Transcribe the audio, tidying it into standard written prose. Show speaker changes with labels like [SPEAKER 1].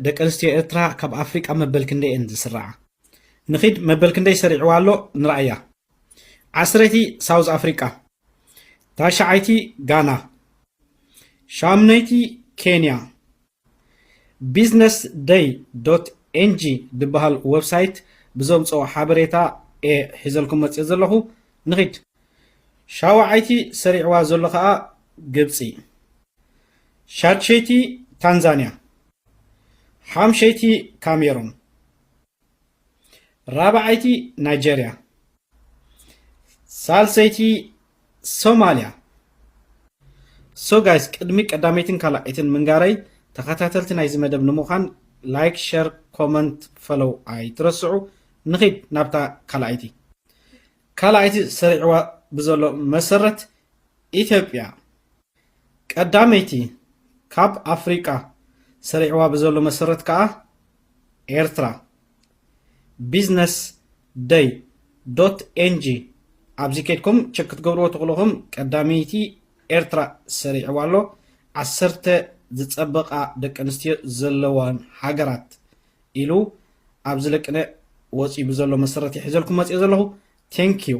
[SPEAKER 1] ደቂ ኣንስትዮ ኤርትራ ካብ ኣፍሪቃ መበል ክንደይ እየን ዝስርዓ ንኺድ መበል ክንደይ ሰሪዕዋ ኣሎ ንረኣያ 10ቲ ሳውዝ ኣፍሪቃ 9ይቲ ጋና 8ይቲ ኬንያ ቢዝነስ ደይ ዶት ኤንጂ ዝበሃል ዌብሳይት ብዘምፅኦ ሓበሬታ ሒዘልኩም መፅእ ዘለኹ ንኺድ 7ይቲ ሰሪዕዋ ዘሎ ከዓ ግብፂ 6ይቲ ታንዛንያ 5ይቲ ካሜሩን 4ይቲ ናይጀርያ 3ይቲ ሶማልያ ሶ ጋይስ ቅድሚ ቀዳመይትን ካልኣይትን ምንጋረይ ተኸታተልቲ ናይዚ መደብ ንምዃን ላይክ ሼር ኮመንት ፈሎው ኣይትረስዑ ንኺድ ናብታ ካልኣይቲ ሰሪዕዋ ብዘሎ መሰረት ኢትዮጵያ ቀዳመይቲ ካብ ኣፍሪቃ ሰሪዕዋ ብዘሎ መሰረት ከዓ ኤርትራ ቢዝነስ ደይ ዶት ኤንጂ ኣብዚ ከድኩም ቸክ ክትገብርዎ ትኽእልኹም ቀዳመይቲ ኤርትራ ሰሪዕዋ ኣሎ 10 ዝፀበቓ ደቂ ኣንስትዮ ዘለዋን ሃገራት ኢሉ ኣብ ዝለቅነ ወፂኡ ብዘሎ መሰረት ይሕዘልኩም መፅእ ዘለኹ ቴንክ ዩ